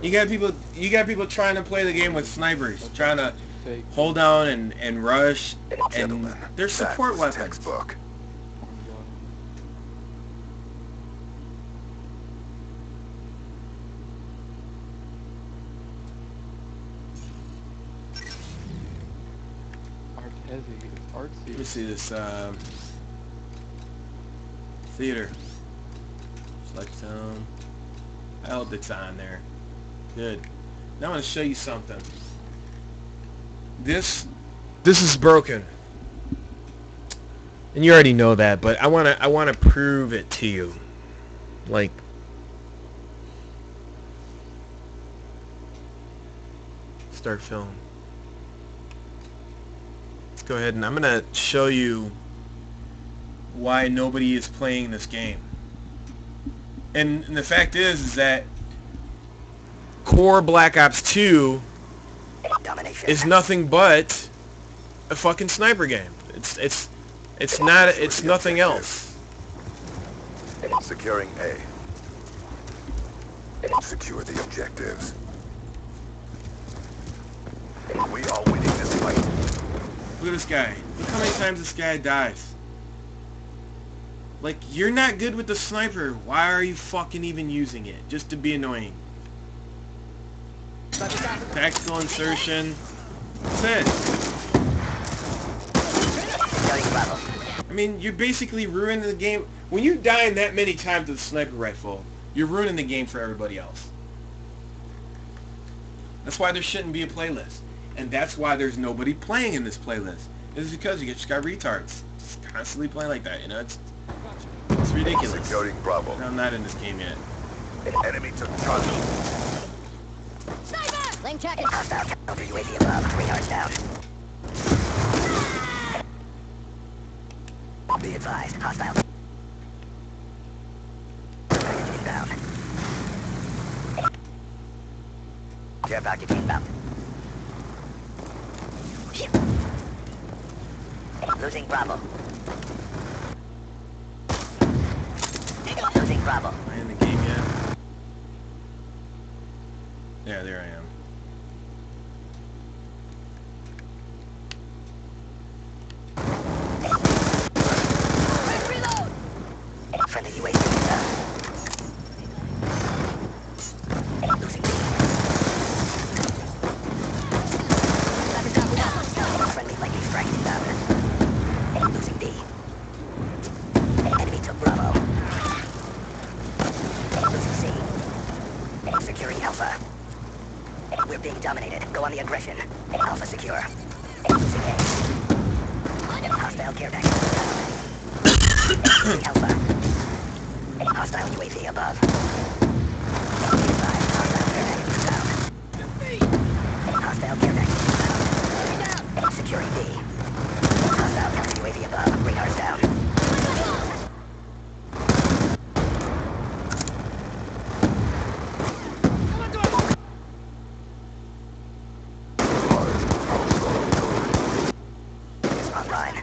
You got people trying to play the game with snipers, trying to hold down and rush, and their support weapons. Textbook. Let me see this theater. Select zone. I hope it's on there. Good. Now I want to show you something. This is broken, and you already know that. But I wanna prove it to you. Like, start film. Let's go ahead and I'm gonna show you why nobody is playing this game. And the fact is that core Black Ops 2 is nothing but a fucking sniper game. It's nothing else. Securing A. Secure the objectives. We are winning this fight. Look at this guy. Look how many times this guy dies. Like, you're not good with the sniper. Why are you fucking even using it? Just to be annoying. Tactical insertion. That's it. I mean, you're basically ruining the game. When you die that many times with a sniper rifle, you're ruining the game for everybody else. That's why there shouldn't be a playlist. And that's why there's nobody playing in this playlist. It's because you just got retards. Just constantly playing like that, you know? It's ridiculous. Securing Bravo. I'm not in this game yet. Enemy took Charlie. Sniper! Link jacket. Hostile counter UAV above. 3 yards down. Be advised. Hostile. Inbound. Care package inbound. Losing Bravo. Losing Bravo. Am I in the game yet? Yeah, there I am. Reload! Friendly UAV inbound. Losing B. Friendly lightning strike inbound. Losing D. Enemy took Bravo. Losing C. Securing Alpha. We're being dominated. Go on the aggression. Alpha secure. Losing A. Hostile care package down. Alpha. Hostile UAV above. Hostile care package down. Hostile care package down. Securing B. Hostile counter UAV above. 3 yards down. Online.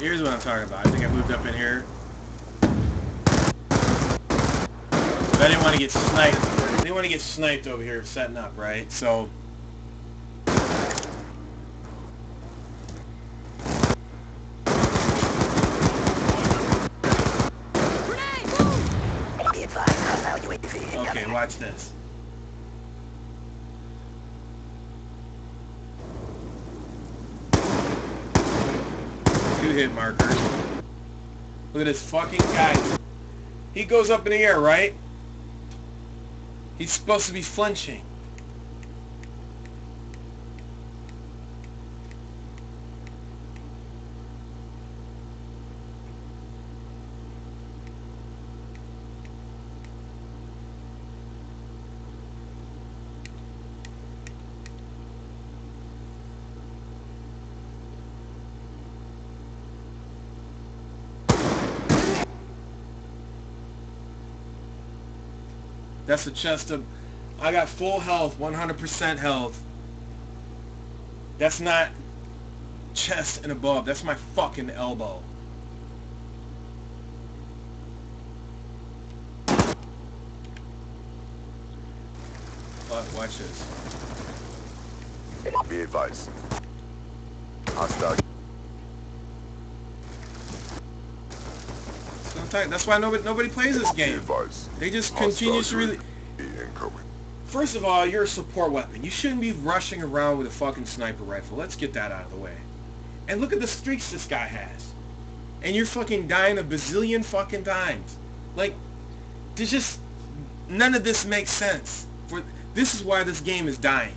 Here's what I'm talking about. I think I moved up in here. But I didn't want to get sniped. I didn't want to get sniped over here setting up, right? So Be advised. Hostile UAV incoming. okay, watch this. Two hit markers. Look at this fucking guy. He goes up in the air, right? He's supposed to be flinching. That's the chest of... I got full health, 100% health. That's not chest and above. That's my fucking elbow. Watch this. Be advised. Hostile. That's why nobody plays this Be game. advised. They just Hostile continuously. UAV incoming. First of all, you're a support weapon. You shouldn't be rushing around with a fucking sniper rifle. Let's get that out of the way. And look at the streaks this guy has. And you're fucking dying a bazillion fucking times. Like, there's just none of this makes sense. This is why this game is dying.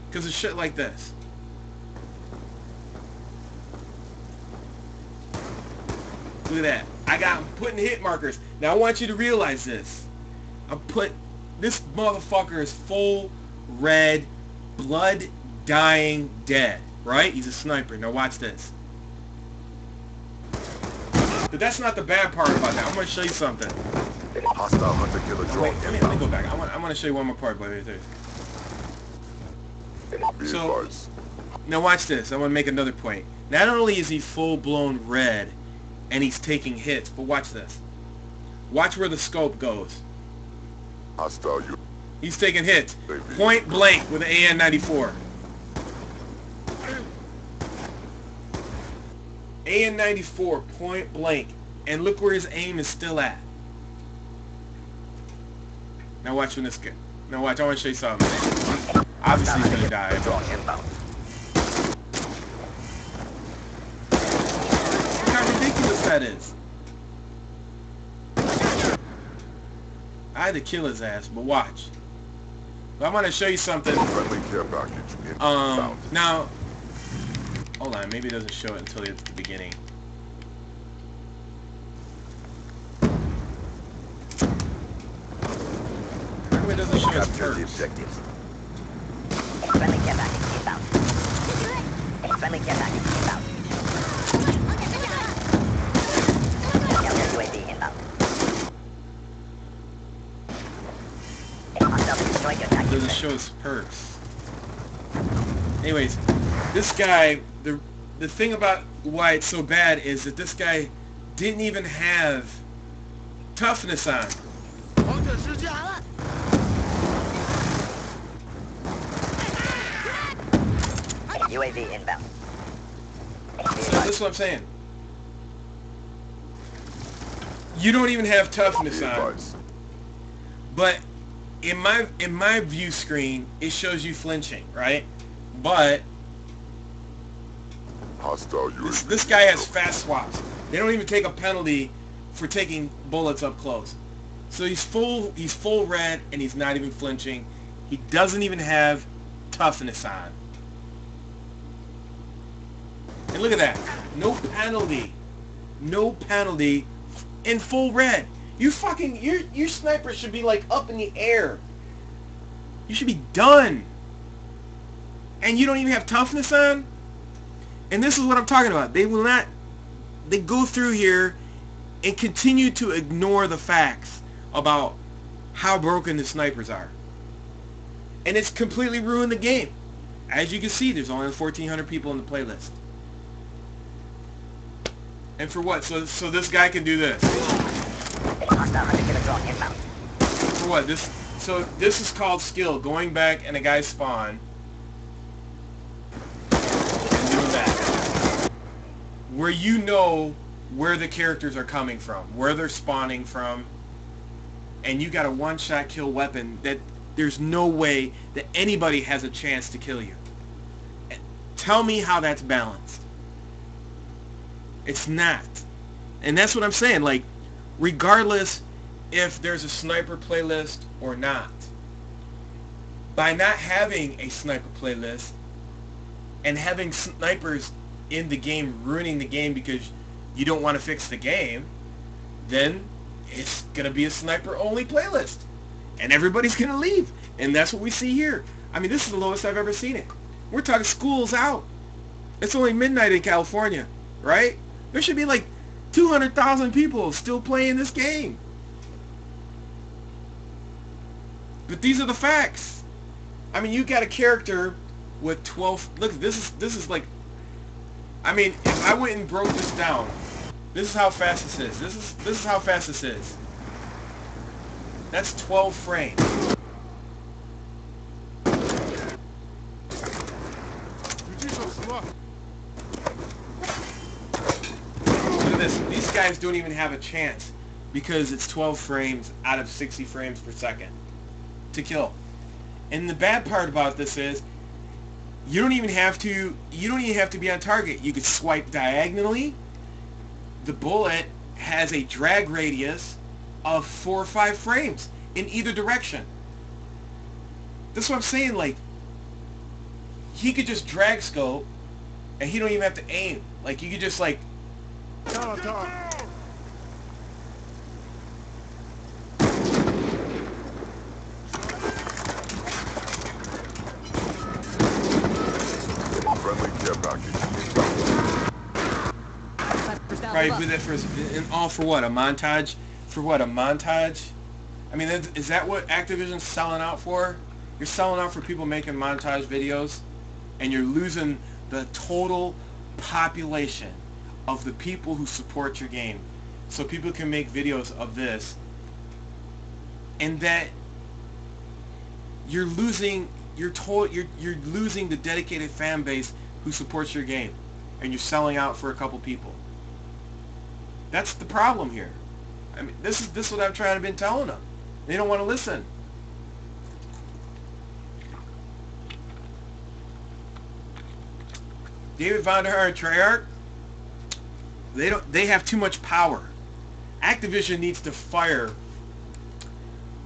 Because of shit like this. Look at that. I'm putting hit markers. Now I want you to realize this. This motherfucker is full red, blood dying dead. Right? He's a sniper. Now watch this. But that's not the bad part about that. I'm going to show you something. Hostile hunter killer drone Wait, let me inbound. go back. I want to show you one more part. Wait. Be So- advised. Now watch this. I want to make another point. Not only is he full-blown red and he's taking hits, but watch this. Watch where the scope goes. Hostile He's taking hits. UAV. Point blank with an AN-94. AN-94, point blank. And look where his aim is still at. Now watch when this guy... Now watch, I want to show you something. Obviously he's going to die. Drone inbound. Look how ridiculous that is. I had to kill his ass, but watch. But I'm going to show you something. Friendly care package inbound. Now, hold on, maybe it doesn't show it until it's the beginning. How come it doesn't show his Capture the perks? objectives. Friendly care package inbound. Friendly care package inbound. Counter UAV inbound. Hostile destroyed your It tactics. doesn't show his perks. Anyways, this guy, the thing about why it's so bad is that this guy didn't even have toughness on. UAV inbound. So this is what I'm saying. You don't even have Be toughness on. advised. But in my view screen, it shows you flinching, right? But Hostile UAV. this guy has fast swaps. They don't even take a penalty for taking bullets up close. So he's full red and he's not even flinching. He doesn't even have toughness on. And look at that. No penalty. No penalty in full red. You fucking your sniper should be like up in the air. You should be done. And you don't even have toughness on? And this is what I'm talking about. They will not... They go through here and continue to ignore the facts about how broken the snipers are. And it's completely ruined the game. As you can see, there's only 1,400 people in the playlist. And for what? So this guy can do this. Hostile hunter killer drone inbound. For what? So this is called skill. Going back and a guy spawn. And doing that. Where you know where the characters are coming from. Where they're spawning from. And you got a one-shot kill weapon that there's no way that anybody has a chance to kill you. Tell me how that's balanced. It's not. And that's what I'm saying. Like, regardless if there's a sniper playlist or not, by not having a sniper playlist and having snipers in the game ruining the game because you don't want to fix the game, then it's going to be a sniper only playlist. And everybody's going to leave. And that's what we see here. I mean, this is the lowest I've ever seen it. We're talking school's out. It's only midnight in California, right? There should be like 200,000 people still playing this game. But these are the facts. I mean, you got a character with 12... Look, this is like... I mean, if I went and broke this down, this is how fast this is. This is how fast this is. That's 12 frames. at this. These guys don't even have a chance because it's 12 frames out of 60 frames per second to kill. And the bad part about this is you don't even have to be on target. You could swipe diagonally. The bullet has a drag radius of 4 or 5 frames in either direction. That's what I'm saying. Like, he could just drag scope and he don't even have to aim. Like, you could just like Friendly care package. probably do that for and all for what? A montage? For what? A montage? I mean, is that what Activision's selling out for? You're selling out for people making montage videos, and you're losing the total population of the people who support your game. So people can make videos of this, and that you're losing you're losing the dedicated fan base who supports your game, and you're selling out for a couple people. That's the problem here. I mean, this is what I've tried to been telling them. They don't want to listen. David Vonderhaar and Treyarch, they have too much power. Activision needs to fire.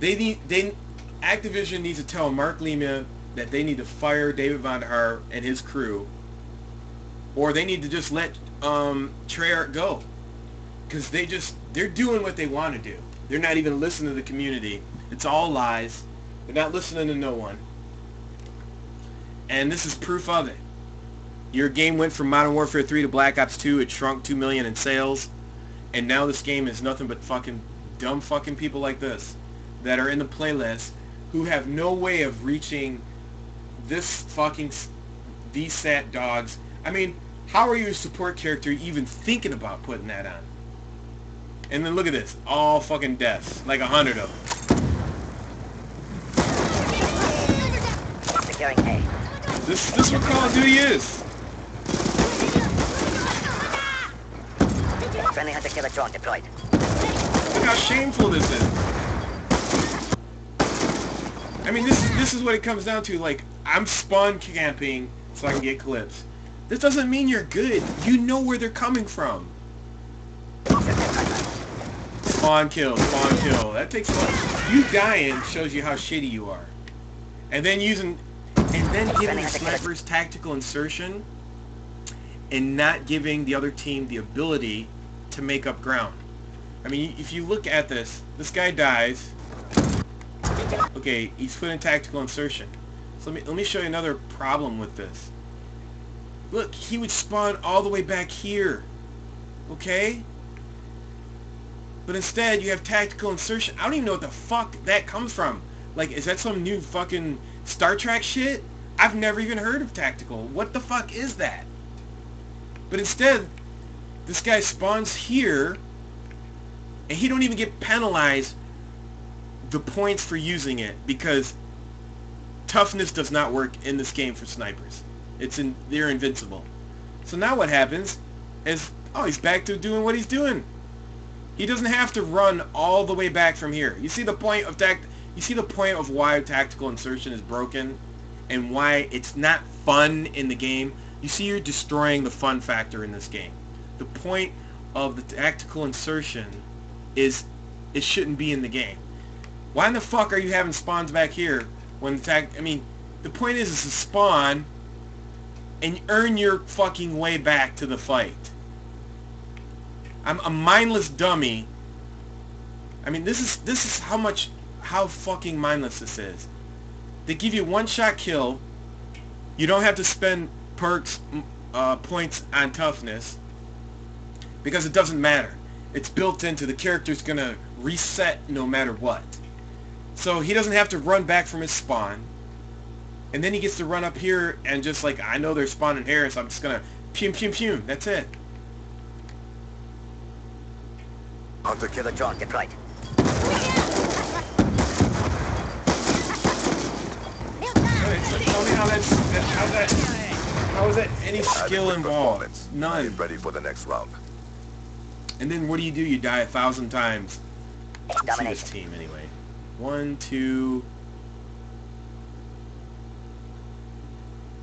Activision needs to tell Mark Leibniz that they need to fire David Vonderhaar and his crew, or they need to just let Treyarch go, because they're doing what they want to do. They're not even listening to the community. It's all lies. They're not listening to no one. And this is proof of it. Your game went from Modern Warfare 3 to Black Ops 2. It shrunk 2 million in sales. And now this game is nothing but fucking dumb fucking people like this that are in the playlist who have no way of reaching this fucking VSAT dogs. I mean, how are you a support character even thinking about putting that on? And then look at this. All fucking deaths. Like 100 of them. Securing A. This is what Call of Duty is. Friendly hunter-killer drone deployed. Look how shameful this is. I mean, this is what it comes down to. Like, I'm spawn camping so I can get clips. This doesn't mean you're good. You know where they're coming from. Spawn kill, spawn kill. That takes a lot. You dying shows you how shitty you are. And then giving the snipers tactical insertion and not giving the other team the ability to make up ground. I mean, if you look at this guy dies. Okay, he's put in tactical insertion. So let me show you another problem with this. Look, he would spawn all the way back here. Okay? But instead, you have tactical insertion. I don't even know what the fuck that comes from. Like, is that some new fucking Star Trek shit? I've never even heard of tactical. What the fuck is that? But instead, this guy spawns here, and he don't even get penalized the points for using it, because toughness does not work in this game for snipers. They're invincible. So now what happens is, oh, he's back to doing what he's doing. He doesn't have to run all the way back from here. You see the point of why tactical insertion is broken and why it's not fun in the game. You see, you're destroying the fun factor in this game. The point of the tactical insertion is it shouldn't be in the game. Why in the fuck are you having spawns back here when the point is to spawn and earn your fucking way back to the fight. I'm a mindless dummy. I mean, this is how fucking mindless this is. They give you one-shot kill. You don't have to spend perks, points on toughness, because it doesn't matter. It's built into the character's gonna reset no matter what. So he doesn't have to run back from his spawn. And then he gets to run up here and just like, I know they're spawning here, so I'm just gonna pum pum pum. That's it. Hunter-killer drone deployed. Tell me how is that any skill involved? None. Ready for the next round. And then what do? You die 1,000 times. Let's see this Domination. team anyway. 1, 2.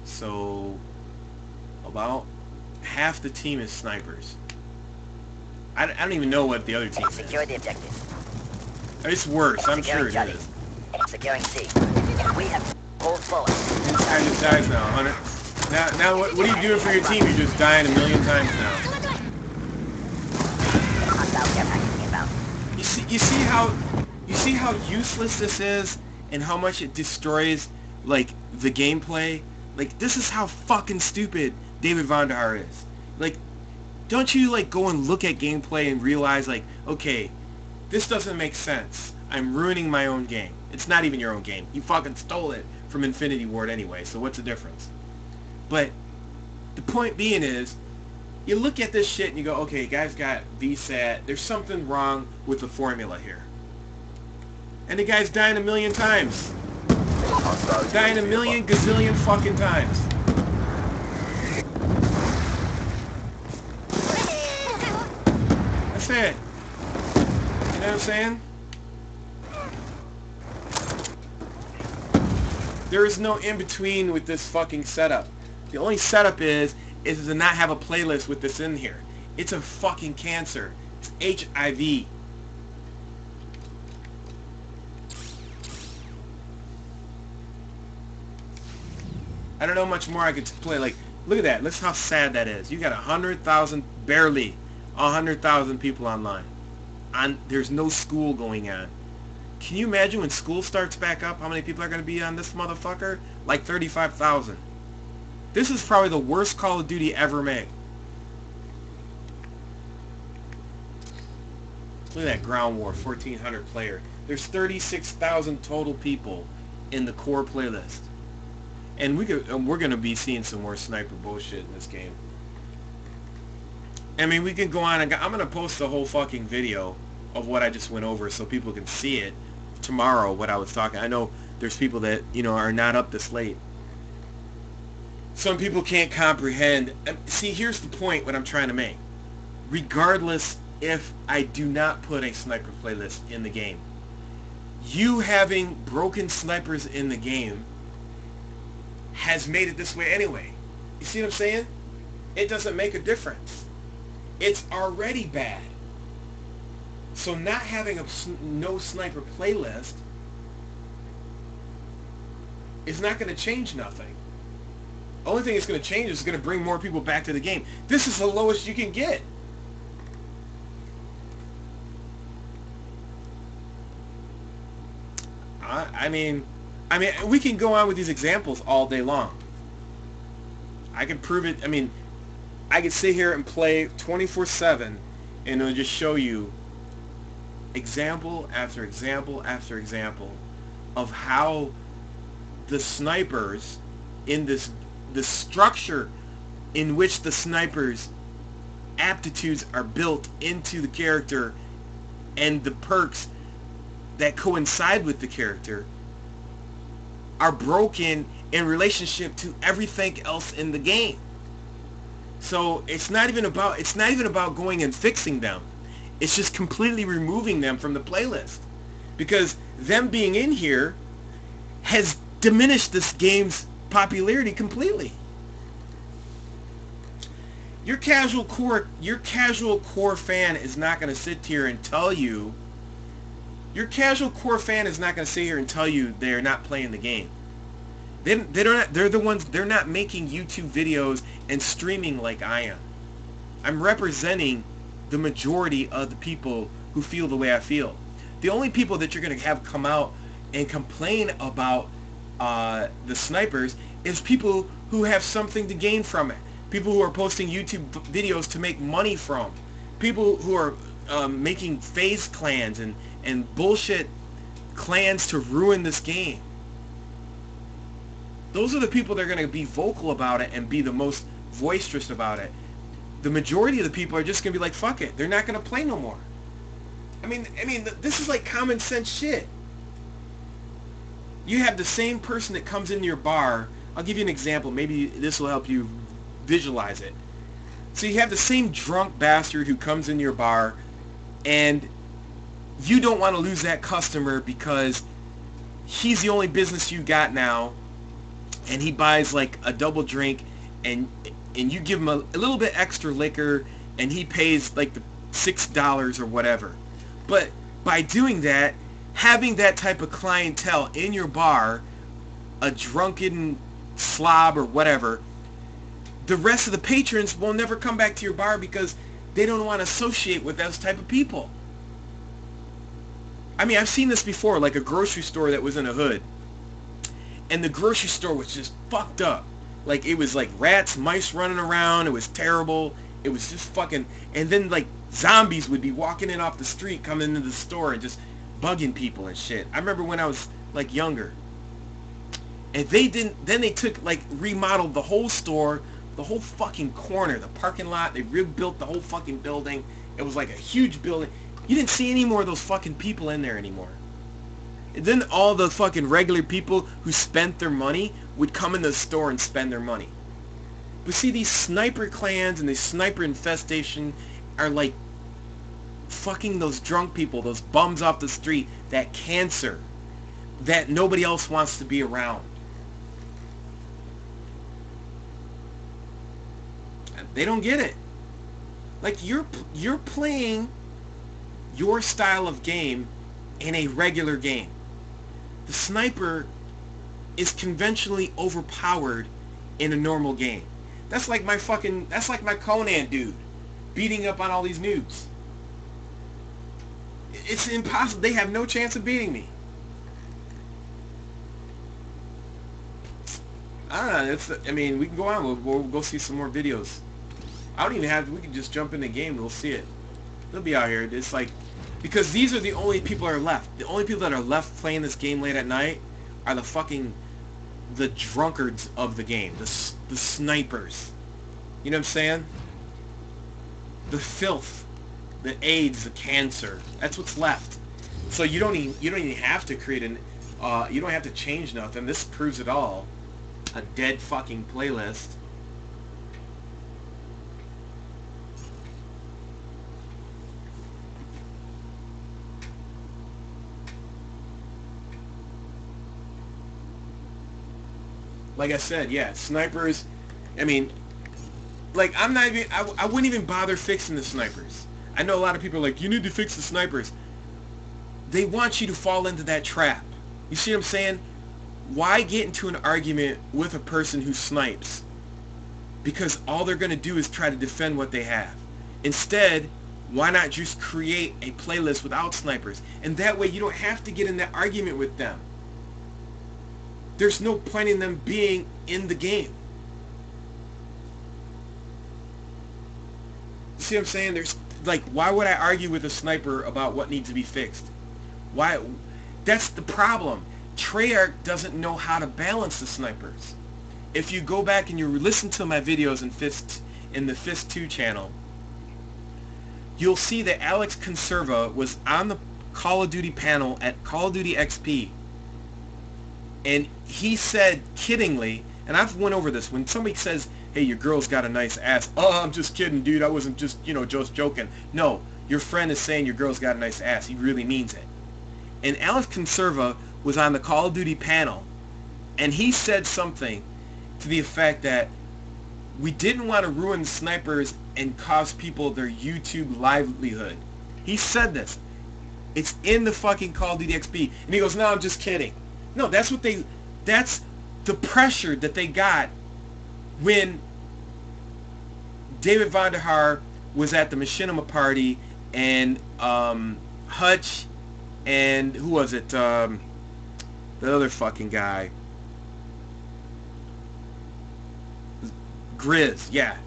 So about half the team is snipers. I don't even know what the other team is. Secure the objective. It's worse. I'm sure Securing it is. Charlie. Securing C. We have hold forward. This guy just dies now, Hunter. Now what are you doing for your team? You're just dying a million times now. Hostile care package inbound. You see how useless this is and how much it destroys like the gameplay? Like this is how fucking stupid David Vonderhaar is. Like don't you like go and look at gameplay and realize like, okay, this doesn't make sense. I'm ruining my own game. It's not even your own game. You fucking stole it from Infinity Ward anyway, so what's the difference? But the point being is, you look at this shit and you go, okay, guys got VSAT. There's something wrong with the formula here. And the guy's dying a million times. Dying a million gazillion fucking times. That's it. You know what I'm saying? There is no in-between with this fucking setup. The only setup is to not have a playlist with this in here. It's a fucking cancer. It's HIV. I don't know much more I could play. Like, look at that. Look how sad that is. You got 100,000, barely 100,000 people online. There's no school going on. Can you imagine when school starts back up, how many people are going to be on this motherfucker? Like 35,000. This is probably the worst Call of Duty ever made. Look at that ground war, 1,400 player. There's 36,000 total people in the core playlist. And we're going to be seeing some more sniper bullshit in this game. I mean, we can go on. I'm going to post the whole fucking video of what I just went over so people can see it tomorrow, what I was talking. I know there's people that, you know, are not up this late. Some people can't comprehend. See, here's the point what I'm trying to make. Regardless if I do not put a sniper playlist in the game, you having broken snipers in the game has made it this way anyway. You see what I'm saying? It doesn't make a difference. It's already bad. So not having a no sniper playlist is not going to change nothing. The only thing it's going to change is it's going to bring more people back to the game. This is the lowest you can get. I mean, we can go on with these examples all day long. I can prove it. I mean, I could sit here and play 24/7 and it'll just show you example after example after example of how the snipers in the structure in which the snipers' aptitudes are built into the character and the perks that coincide with the character are broken in relationship to everything else in the game. So it's not even about going and fixing them. It's just completely removing them from the playlist, because them being in here has diminished this game's popularity completely. Your casual core fan is not going to sit here and tell you. Your casual core fan is not going to sit here and tell you they're not playing the game. They're not making YouTube videos and streaming like I am. I'm representing the majority of the people who feel the way I feel. The only people that you're going to have come out and complain about the snipers is people who have something to gain from it. People who are posting YouTube videos to make money from. People who are making phase clans and bullshit clans to ruin this game. Those are the people that are going to be vocal about it and be the most boisterous about it. The majority of the people are just going to be like, fuck it. They're not going to play no more. I mean, this is like common sense shit. You have the same person that comes into your bar. I'll give you an example. Maybe this will help you visualize it. So you have the same drunk bastard who comes in your bar, and you don't want to lose that customer because he's the only business you got now, and he buys like a double drink, and you give him a little bit extra liquor, and he pays like the $6 or whatever. But by doing that, having that type of clientele in your bar, a drunken slob or whatever, the rest of the patrons will never come back to your bar because they don't want to associate with those type of people. I mean, I've seen this before, like a grocery store that was in a hood. And the grocery store was just fucked up. Like, it was like rats, mice running around. It was terrible. It was just fucking... And then, like, zombies would be walking in off the street, coming into the store and just bugging people and shit. I remember when I was, like, younger. And they didn't... Then they took, like, remodeled the whole store, the whole fucking corner, the parking lot. They rebuilt the whole fucking building. It was like a huge building. You didn't see any more of those fucking people in there anymore. And then all the fucking regular people who spent their money would come in the store and spend their money. But see, these sniper clans and these sniper infestation are like fucking those drunk people, those bums off the street, that cancer that nobody else wants to be around. And they don't get it. Like, you're playing your style of game in a regular game. The sniper is conventionally overpowered in a normal game. That's like my Conan dude beating up on all these noobs. It's impossible. They have no chance of beating me. I don't know. I mean, we can go on. We'll go see some more videos. I don't even have. We can just jump in the game. We'll see it. They'll be out here. It's like, because these are the only people that are left. The only people that are left playing this game late at night are the drunkards of the game, the snipers. You know what I'm saying? The filth, the AIDS, the cancer. That's what's left. So you don't even have to create you don't have to change nothing. This proves it all. A dead fucking playlist. Like I said, yeah, snipers, I mean, like, I'm not even, I wouldn't even bother fixing the snipers. I know a lot of people are like, you need to fix the snipers. They want you to fall into that trap. You see what I'm saying? Why get into an argument with a person who snipes? Because all they're going to do is try to defend what they have. Instead, why not just create a playlist without snipers? And that way you don't have to get in that argument with them. There's no point in them being in the game. See what I'm saying? There's, like, why would I argue with a sniper about what needs to be fixed? Why? That's the problem. Treyarch doesn't know how to balance the snipers. If you go back and you listen to my videos in the Fist 2 channel, you'll see that Alex Conserva was on the Call of Duty panel at Call of Duty XP. And he said, kiddingly, and I've went over this, when somebody says, hey, your girl's got a nice ass, oh, I'm just kidding, dude, I wasn't just, just joking. No, your friend is saying your girl's got a nice ass. He really means it. And Alex Conserva was on the Call of Duty panel, and he said something to the effect that we didn't want to ruin snipers and cost people their YouTube livelihood. He said this. It's in the fucking Call of Duty XP. And he goes, no, I'm just kidding. No, that's the pressure that they got when David Vonderhaar was at the Machinima party, and Hutch and who was it? The other fucking guy. Grizz, yeah.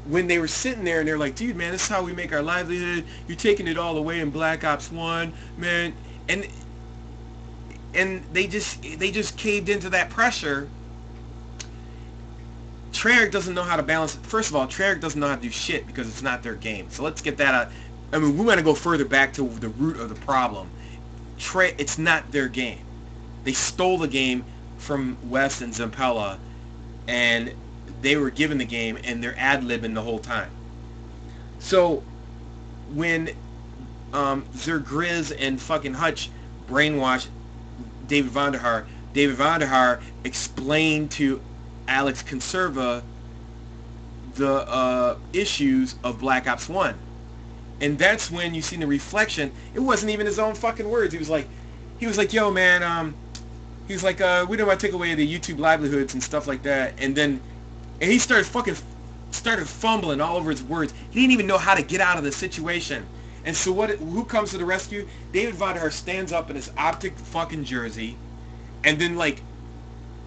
When they were sitting there and they're like, dude, man, this is how we make our livelihood. You're taking it all away in Black Ops 1, man. And they just caved into that pressure. Treyarch doesn't know how to balance it. First of all, Treyarch doesn't know how to do shit because it's not their game. So let's get that out. I mean, we want to go further back to the root of the problem. It's not their game. They stole the game from West and Zampella, and they were given the game and they're ad-libbing the whole time. So when Zergriz and fucking Hutch brainwashed David Vonderhaar explained to Alex Conserva the issues of Black Ops 1. And that's when you see the reflection. It wasn't even his own fucking words. He was like, yo, man, he was like, we don't want to take away the YouTube livelihoods and stuff like that. And he started fumbling all over his words. He didn't even know how to get out of the situation. And so who comes to the rescue? David Vonderhaar stands up in his optic fucking jersey, and then like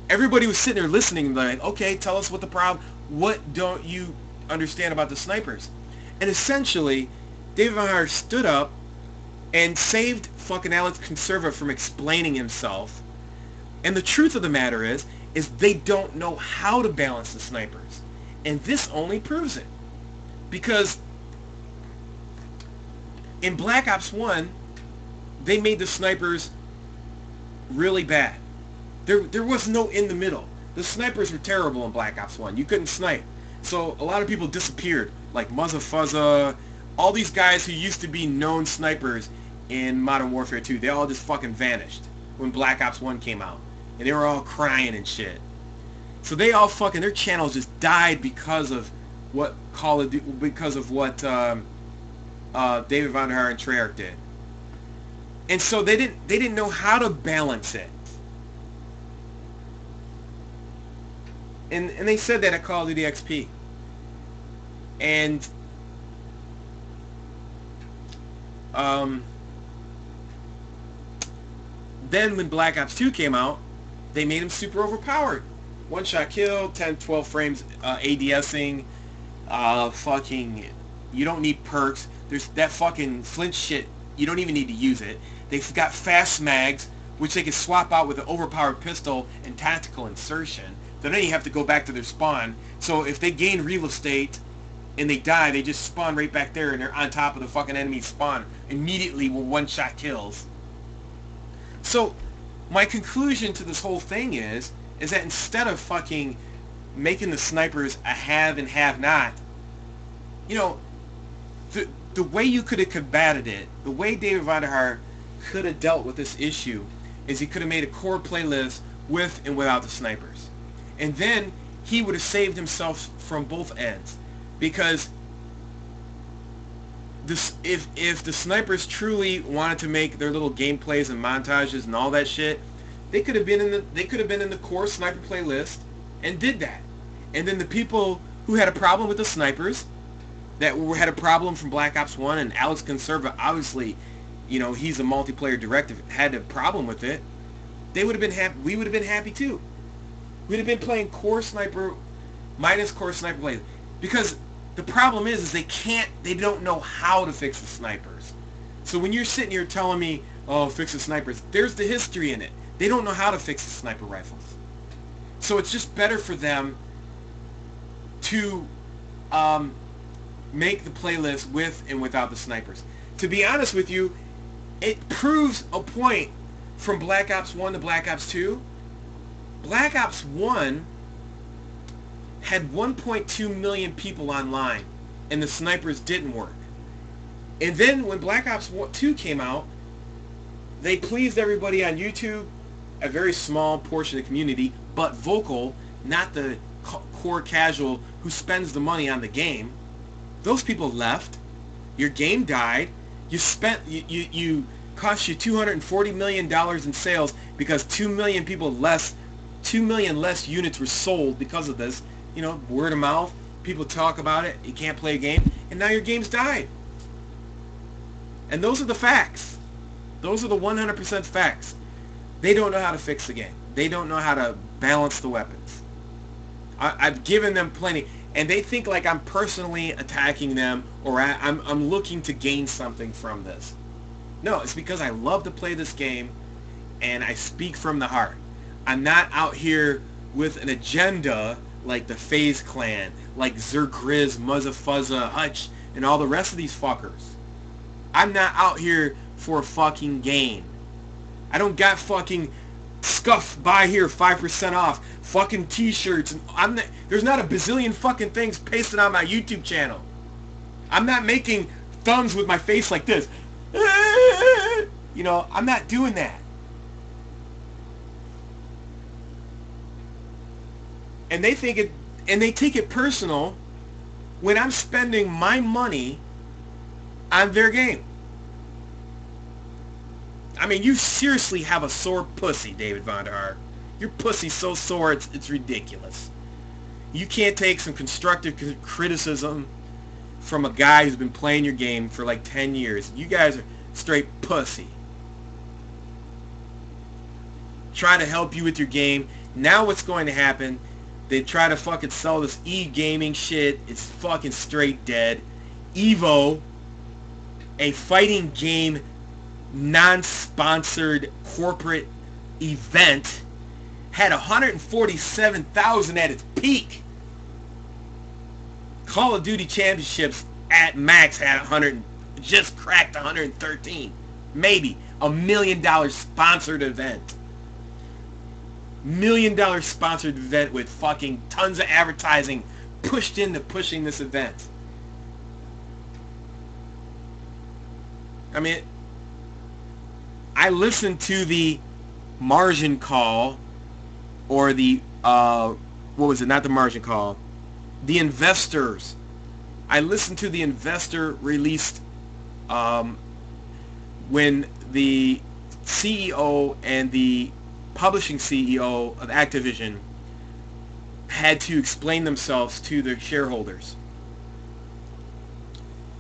everybody was sitting there listening, like, okay, tell us what the problem. What don't you understand about the snipers? And essentially, David Vonderhaar stood up and saved fucking Alex Conserva from explaining himself. And the truth of the matter is they don't know how to balance the snipers. And this only proves it. Because in Black Ops 1, they made the snipers really bad. There was no in the middle. The snipers were terrible in Black Ops 1. You couldn't snipe. So a lot of people disappeared, like Muzza Fuzza, all these guys who used to be known snipers in Modern Warfare 2. They all just fucking vanished when Black Ops 1 came out. And they were all crying and shit. So they all fucking, their channels just died because of what David Vonderhaar and Treyarch did. And so they didn't know how to balance it. And they said that at Call of Duty XP. And then when Black Ops 2 came out, they made him super overpowered. One shot kill, 10, 12 frames, ADSing, fucking, you don't need perks. There's that fucking flinch shit, you don't even need to use it. They've got fast mags, which they can swap out with an overpowered pistol and tactical insertion. Then you have to go back to their spawn. So if they gain real estate and they die, they just spawn right back there and they're on top of the fucking enemy spawn immediately with one-shot kills. So my conclusion to this whole thing is that instead of fucking making the snipers a have and have not, you know, the way you could have combated it, the way David Vonderhaar could have dealt with this issue is he could have made a core playlist with and without the snipers. And then he would have saved himself from both ends. Because this, if the snipers truly wanted to make their little gameplays and montages and all that shit, they could have been in the core sniper playlist and did that. And then the people who had a problem with the snipers, that had a problem from Black Ops 1, and Alex Conserva, obviously, you know, he's a multiplayer directive, had a problem with it, they would have been happy. We would have been happy too. We'd have been playing core sniper minus core sniper play. Because the problem is they don't know how to fix the snipers. So when you're sitting here telling me, oh, fix the snipers, there's the history in it. They don't know how to fix the sniper rifles. So it's just better for them to make the playlist with and without the snipers. To be honest with you, it proves a point from Black Ops 1 to Black Ops 2. Black Ops 1 had 1.2 million people online, and the snipers didn't work. And then when Black Ops 2 came out, they pleased everybody on YouTube, a very small portion of the community, but vocal, not the core casual who spends the money on the game. Those people left. Your game died. You cost you $240 million in sales because 2 million less units were sold because of this. You know, word of mouth. People talk about it. You can't play a game, and now your game's died. And those are the facts. Those are the 100% facts. They don't know how to fix the game. They don't know how to balance the weapons. I've given them plenty, and they think like I'm personally attacking them or I'm looking to gain something from this. No, it's because I love to play this game, and I speak from the heart. I'm not out here with an agenda like the FaZe Clan, like Zergriz, Muzza Fuzza, Hutch, and all the rest of these fuckers. I'm not out here for a fucking game. I don't got fucking Scuff, buy here, 5% off. Fucking t-shirts. And there's not a bazillion fucking things pasted on my YouTube channel. I'm not making thumbs with my face like this. You know, I'm not doing that. And they think it, and they take it personal when I'm spending my money on their game. I mean, you seriously have a sore pussy, David Vonderhaar. Your pussy's so sore, it's ridiculous. You can't take some constructive criticism from a guy who's been playing your game for like 10 years. You guys are straight pussy. Try to help you with your game. Now what's going to happen, they try to fucking sell this e-gaming shit. It's fucking straight dead. Evo, a fighting game non-sponsored corporate event, had 147,000 at its peak. Call of Duty Championships at max had just cracked 113. Maybe $1 million sponsored event. $1 million sponsored event with fucking tons of advertising pushed into pushing this event. I mean, I listened to the margin call, or the, what was it, not the margin call, the investors. I listened to the investor released when the CEO and the publishing CEO of Activision had to explain themselves to their shareholders.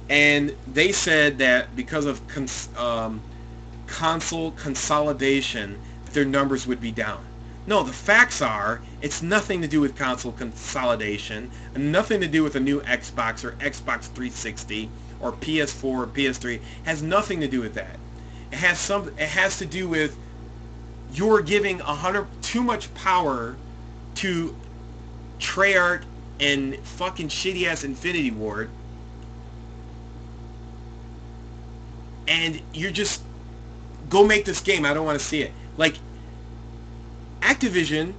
And they said that because of console consolidation, their numbers would be down. No, the facts are, it's nothing to do with console consolidation, and nothing to do with a new Xbox or Xbox 360 or PS4 or PS3. It has nothing to do with that. It has to do with you're giving too much power to Treyarch and fucking shitty ass Infinity Ward, and you're just go make this game. I don't want to see it. Like, Activision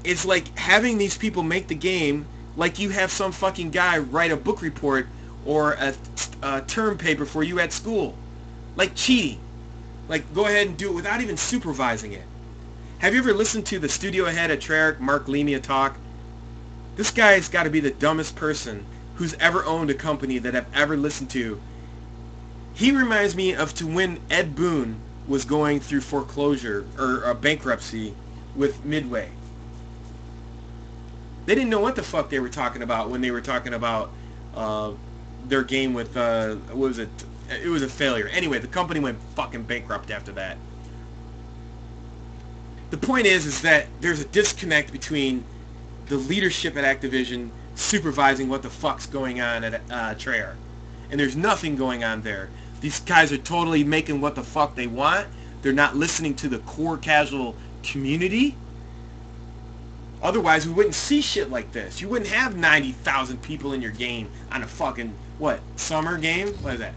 is like having these people make the game like you have some fucking guy write a book report or a term paper for you at school. Like cheating. Like, go ahead and do it without even supervising it. Have you ever listened to the studio head at Treyarch, Mark Lemia, talk? This guy's got to be the dumbest person who's ever owned a company that I've ever listened to. He reminds me of to when Ed Boon was going through foreclosure or bankruptcy with Midway. They didn't know what the fuck they were talking about when they were talking about their game with, what was it? It was a failure. Anyway, the company went fucking bankrupt after that. The point is that there's a disconnect between the leadership at Activision supervising what the fuck's going on at Treyarch. And there's nothing going on there. These guys are totally making what the fuck they want. They're not listening to the core casual community. Otherwise, we wouldn't see shit like this. You wouldn't have 90,000 people in your game on a fucking, what, summer game? What is that?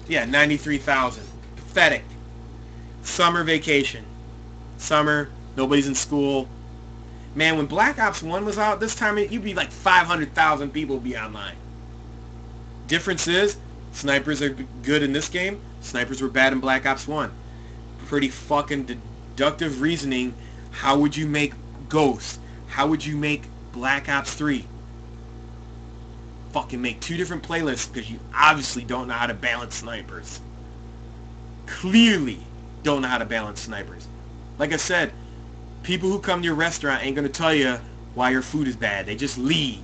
Yeah, 93,000. Pathetic. Summer vacation. Summer, nobody's in school. Man, when Black Ops 1 was out this time, you'd be like 500,000 people would be online. Difference is, snipers are good in this game. Snipers were bad in Black Ops 1. Pretty fucking deductive reasoning. How would you make Ghost? How would you make Black Ops 3? Fucking make two different playlists because you obviously don't know how to balance snipers. Clearly don't know how to balance snipers. Like I said, people who come to your restaurant ain't going to tell you why your food is bad. They just leave.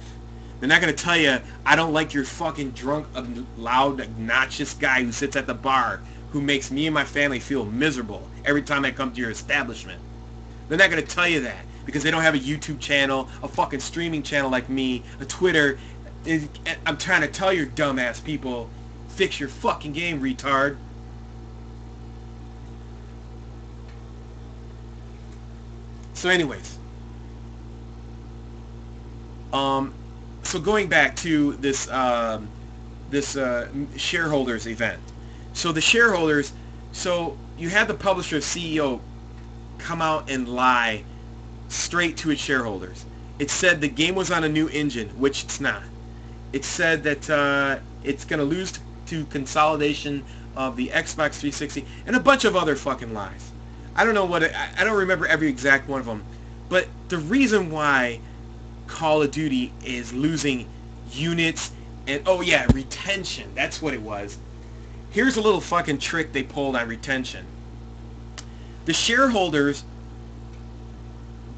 They're not going to tell you, I don't like your fucking drunk, loud, obnoxious guy who sits at the bar who makes me and my family feel miserable every time I come to your establishment. They're not going to tell you that because they don't have a YouTube channel, a fucking streaming channel like me, a Twitter. I'm trying to tell your dumbass people, fix your fucking game, retard. So anyways, so going back to this shareholders event. So the shareholders, So you had the publisher CEO come out and lie straight to its shareholders. It said the game was on a new engine, which it's not. It said that it's going to lose to consolidation of the Xbox 360 and a bunch of other fucking lies. I don't know what I don't remember every exact one of them, but the reason why Call of Duty is losing units and oh yeah, retention. That's what it was. Here's a little fucking trick they pulled on retention. The shareholders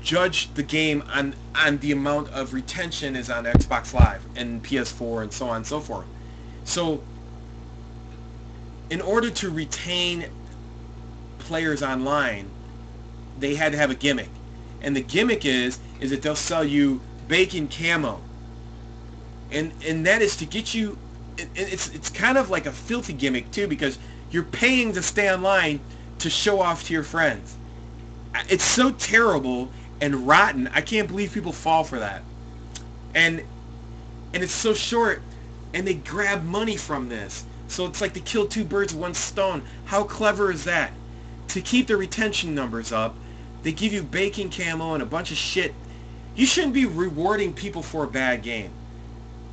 judged the game on the amount of retention is on Xbox Live and PS4 and so on and so forth. So in order to retain players online, they had to have a gimmick. And the gimmick is that they'll sell you bacon camo. And that is to get you, it's kind of like a filthy gimmick too, because you're paying to stay online to show off to your friends. It's so terrible and rotten. I can't believe people fall for that. And it's so short, and they grab money from this. So it's like they kill two birds with one stone. How clever is that? To keep the retention numbers up, they give you bacon camo and a bunch of shit. You shouldn't be rewarding people for a bad game.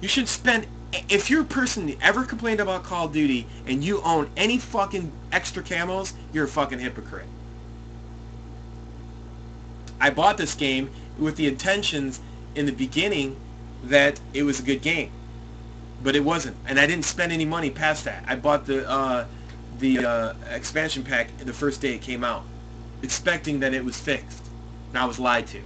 You should spend... If you're a person that ever complained about Call of Duty and you own any fucking extra camos, you're a fucking hypocrite. I bought this game with the intentions in the beginning that it was a good game, but it wasn't, and I didn't spend any money past that. I bought the expansion pack the first day it came out, expecting that it was fixed, and I was lied to.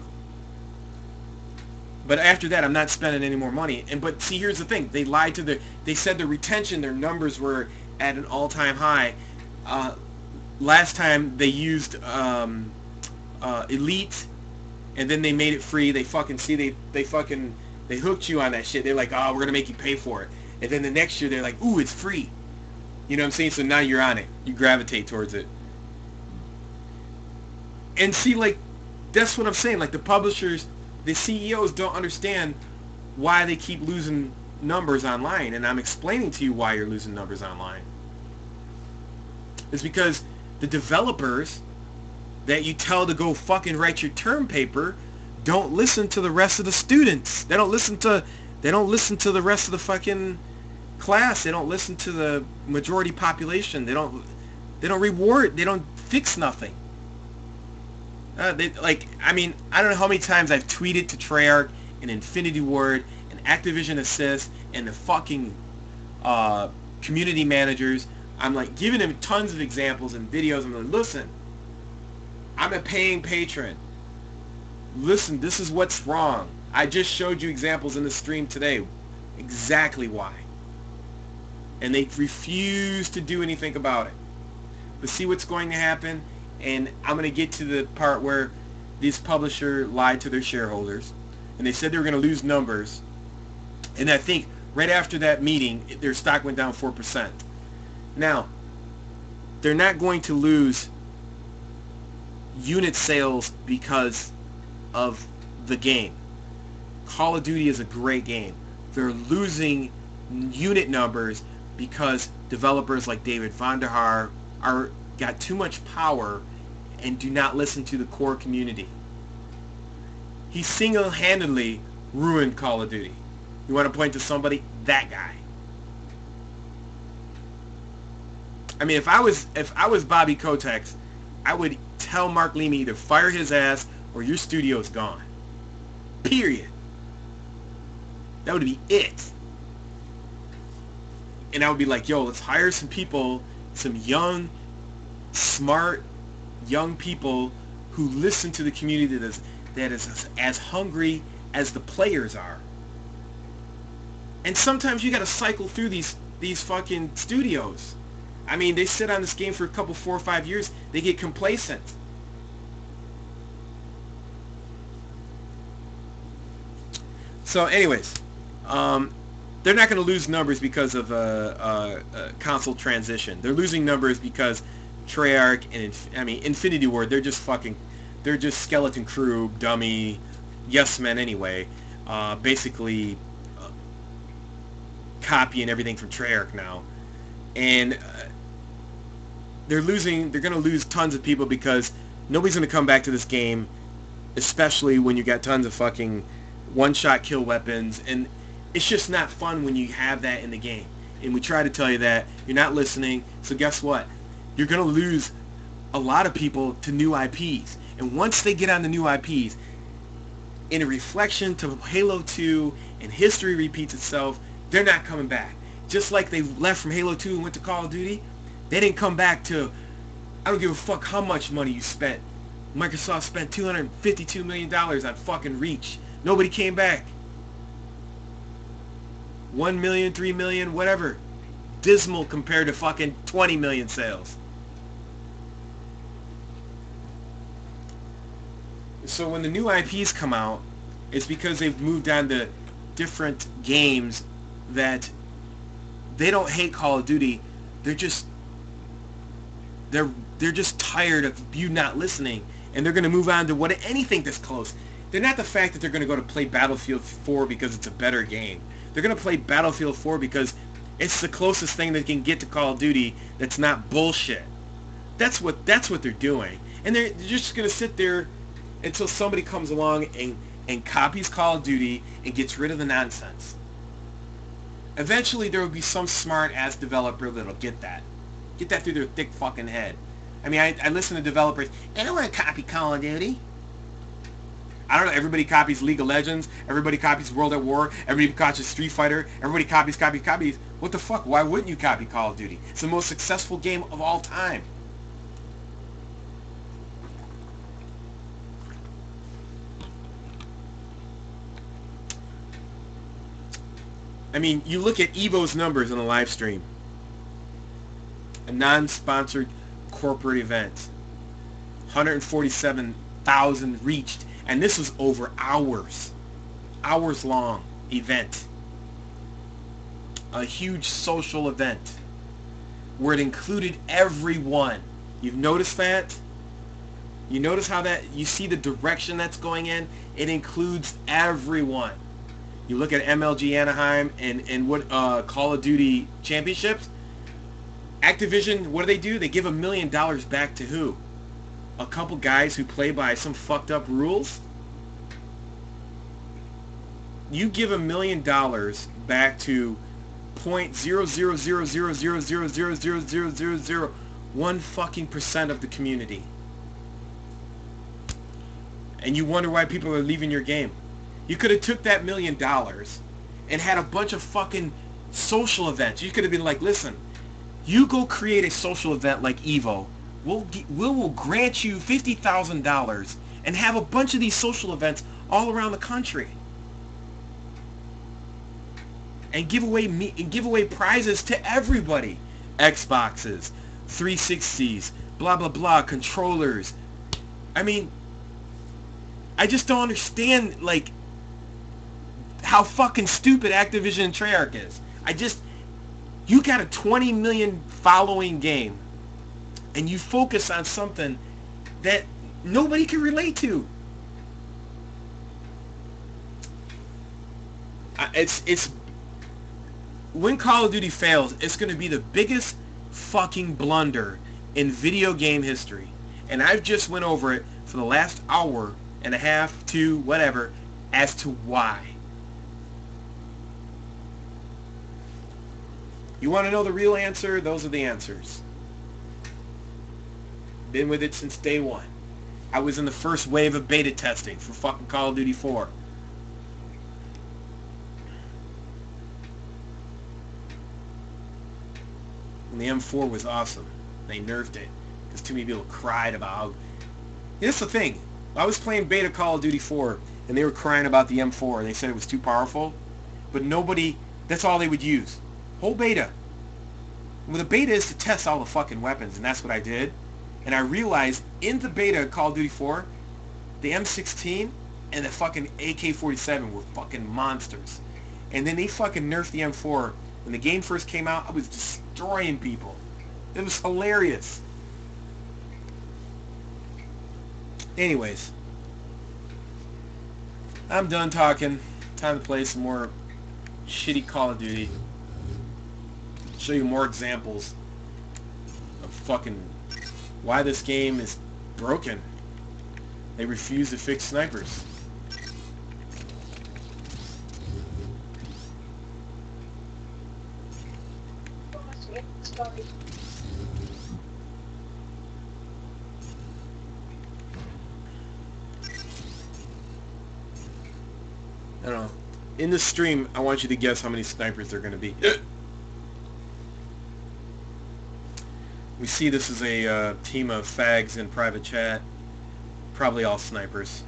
But after that, I'm not spending any more money. But see, here's the thing: they lied to they said the retention, their numbers were at an all-time high. Last time they used Elite, and then they made it free. They fucking they hooked you on that shit. They're like, oh, we're gonna make you pay for it. And then the next year they're like, ooh, it's free. You know what I'm saying? So now you're on it. You gravitate towards it. And see, like, that's what I'm saying. Like, the publishers, the CEOs don't understand why they keep losing numbers online. And I'm explaining to you why you're losing numbers online. It's because the developers that you tell to go fucking write your term paper don't listen to the rest of the students. They don't listen to the rest of the fucking class. They don't listen to the majority population. They don't reward. They don't fix nothing. I mean, I don't know how many times I've tweeted to Treyarch and Infinity Ward and Activision Assist and the fucking community managers. I'm like giving them tons of examples and videos. I'm like, listen, I'm a paying patron. Listen, this is what's wrong. I just showed you examples in the stream today. Exactly why. And they refuse to do anything about it. But see what's going to happen? And I'm going to get to the part where this publisher lied to their shareholders. And they said they were going to lose numbers. And I think right after that meeting, their stock went down 4%. Now, they're not going to lose unit sales because of the game. Call of Duty is a great game. They're losing unit numbers because developers like David Vonderhaar got too much power and do not listen to the core community. He single-handedly ruined Call of Duty. You want to point to somebody? That guy. I mean, if I was Bobby Kotick, I would tell Mark Leamy either fire his ass or your studio's gone. Period. That would be it. And I would be like, yo, let's hire some people, some young, smart, young people who listen to the community that is as hungry as the players are. And sometimes you got to cycle through these fucking studios. I mean, they sit on this game for a couple, 4 or 5 years. They get complacent. So, anyways, they're not going to lose numbers because of a console transition. They're losing numbers because Treyarch and Infinity Ward. They're just skeleton crew, dummy, yes men anyway. Basically, copying everything from Treyarch now, and they're going to lose tons of people because nobody's going to come back to this game, especially when you got tons of fucking one-shot kill weapons, and it's just not fun when you have that in the game. And we try to tell you that. You're not listening, so guess what? You're going to lose a lot of people to new IPs. And once they get on the new IPs, in a reflection to Halo 2, and history repeats itself, they're not coming back. Just like they left from Halo 2 and went to Call of Duty, they didn't come back to, I don't give a fuck how much money you spent. Microsoft spent $252 million on fucking Reach. Nobody came back. 1 million, 3 million, whatever. Dismal compared to fucking 20 million sales. So when the new IPs come out, it's because they've moved on to different games that they don't hate Call of Duty. They're just tired of you not listening, and they're going to move on to anything that's close. They're not the fact that they're going to go to play Battlefield 4 because it's a better game. They're going to play Battlefield 4 because it's the closest thing they can get to Call of Duty that's not bullshit. That's what they're doing. And they're just going to sit there until somebody comes along and copies Call of Duty and gets rid of the nonsense. Eventually there will be some smart-ass developer that'll get that through their thick fucking head. I mean, I listen to developers, I don't want to copy Call of Duty. I don't know, everybody copies League of Legends, everybody copies World at War, everybody copies Street Fighter, everybody copies. What the fuck? Why wouldn't you copy Call of Duty? It's the most successful game of all time. I mean, you look at Evo's numbers on the live stream. A non-sponsored corporate event. 147,000 reached. And this was over hours. Hours long event. A huge social event. Where it included everyone. You've noticed that? You notice how you see the direction that's going in? It includes everyone. You look at MLG Anaheim and what Call of Duty championships. Activision, what do? They give $1 million back to who? A couple guys who play by some fucked up rules? You give $1 million back to 0.0000000000001 fucking % of the community. And you wonder why people are leaving your game. You could have took that $1 million and had a bunch of fucking social events. You could have been like, listen, you go create a social event like Evo. We'll grant you $50,000 and have a bunch of these social events all around the country. And give away prizes to everybody. Xboxes, 360s, blah blah blah, controllers. I mean, I just don't understand, like, how fucking stupid Activision and Treyarch is. You got a 20 million following game, and you focus on something that nobody can relate to. It's when Call of Duty fails, it's going to be the biggest fucking blunder in video game history. And I've just went over it for the last hour and a half to whatever as to why. You want to know the real answer? Those are the answers. Been with it since day one. I was in the first wave of beta testing for fucking Call of Duty 4. And the M4 was awesome. They nerfed it because too many people cried about how... Here's the thing. I was playing beta Call of Duty 4 and they were crying about the M4 and they said it was too powerful. But nobody... That's all they would use. Whole beta. Well, the beta is to test all the fucking weapons, and that's what I did. And I realized in the beta Call of Duty 4, the M16 and the fucking AK-47 were fucking monsters. And then they fucking nerfed the M4. When the game first came out, I was destroying people. It was hilarious. Anyways, I'm done talking. Time to play some more shitty Call of Duty. Show you more examples of why this game is broken. They refuse to fix snipers. I don't know. In the stream, I want you to guess how many snipers there are going to be. We see this is a team of fags in private chat. Probably all snipers.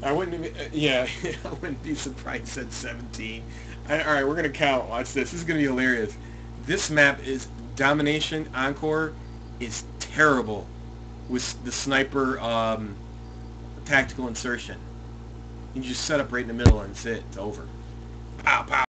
I wouldn't I wouldn't be surprised at 17. Alright, we're going to count. Watch this. This is going to be hilarious. This map is Domination Encore is terrible with the sniper tactical insertion. You just set up right in the middle and that's it. It's over. Pow, pow.